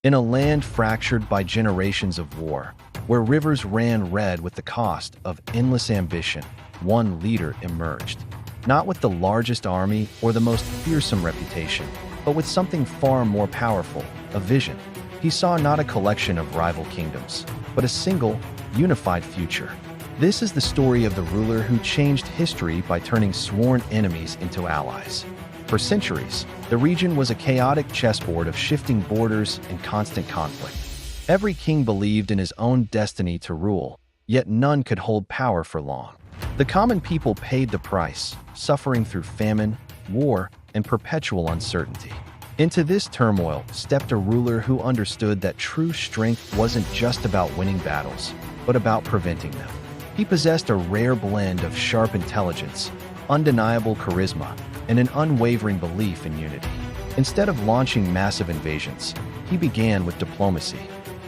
In a land fractured by generations of war, where rivers ran red with the cost of endless ambition, one leader emerged. Not with the largest army or the most fearsome reputation, but with something far more powerful, a vision. He saw not a collection of rival kingdoms, but a single, unified future. This is the story of the ruler who changed history by turning sworn enemies into allies. For centuries, the region was a chaotic chessboard of shifting borders and constant conflict. Every king believed in his own destiny to rule, yet none could hold power for long. The common people paid the price, suffering through famine, war, and perpetual uncertainty. Into this turmoil stepped a ruler who understood that true strength wasn't just about winning battles, but about preventing them. He possessed a rare blend of sharp intelligence, undeniable charisma, and an unwavering belief in unity. Instead of launching massive invasions, he began with diplomacy.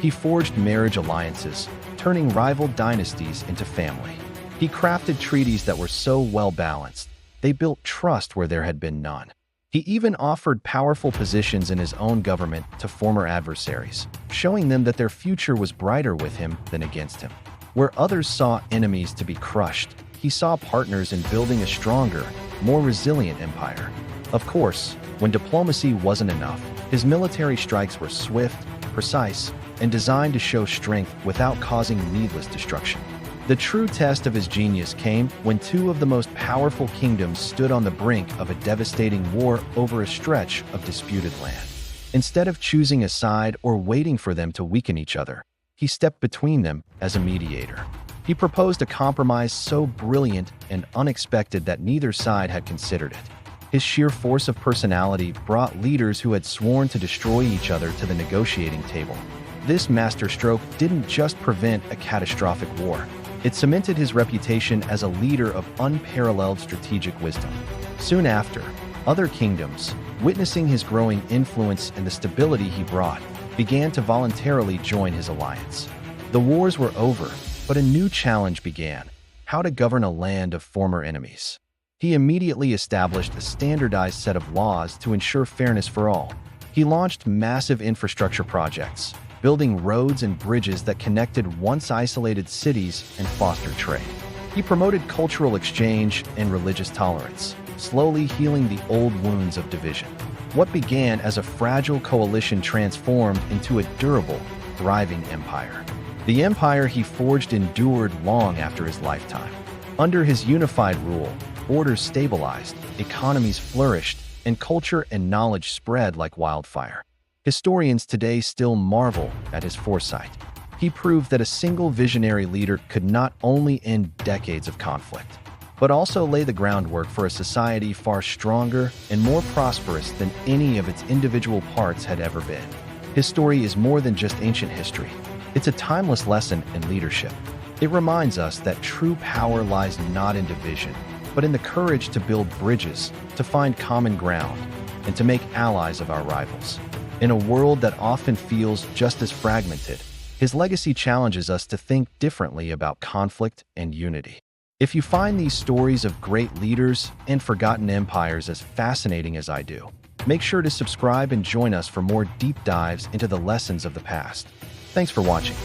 He forged marriage alliances, turning rival dynasties into family. He crafted treaties that were so well-balanced, they built trust where there had been none. He even offered powerful positions in his own government to former adversaries, showing them that their future was brighter with him than against him. Where others saw enemies to be crushed, he saw partners in building a stronger, more resilient empire. Of course, when diplomacy wasn't enough, his military strikes were swift, precise, and designed to show strength without causing needless destruction. The true test of his genius came when two of the most powerful kingdoms stood on the brink of a devastating war over a stretch of disputed land. Instead of choosing a side or waiting for them to weaken each other, he stepped between them as a mediator. He proposed a compromise so brilliant and unexpected that neither side had considered it. His sheer force of personality brought leaders who had sworn to destroy each other to the negotiating table. This masterstroke didn't just prevent a catastrophic war. It cemented his reputation as a leader of unparalleled strategic wisdom. Soon after, other kingdoms, witnessing his growing influence and the stability he brought, began to voluntarily join his alliance. The wars were over, but a new challenge began: how to govern a land of former enemies. He immediately established a standardized set of laws to ensure fairness for all. He launched massive infrastructure projects, building roads and bridges that connected once isolated cities and fostered trade. He promoted cultural exchange and religious tolerance, slowly healing the old wounds of division. What began as a fragile coalition transformed into a durable, thriving empire. The empire he forged endured long after his lifetime. Under his unified rule, borders stabilized, economies flourished, and culture and knowledge spread like wildfire. Historians today still marvel at his foresight. He proved that a single visionary leader could not only end decades of conflict, but also lay the groundwork for a society far stronger and more prosperous than any of its individual parts had ever been. His story is more than just ancient history. It's a timeless lesson in leadership. It reminds us that true power lies not in division, but in the courage to build bridges, to find common ground, and to make allies of our rivals. In a world that often feels just as fragmented, his legacy challenges us to think differently about conflict and unity. If you find these stories of great leaders and forgotten empires as fascinating as I do, make sure to subscribe and join us for more deep dives into the lessons of the past. Thanks for watching.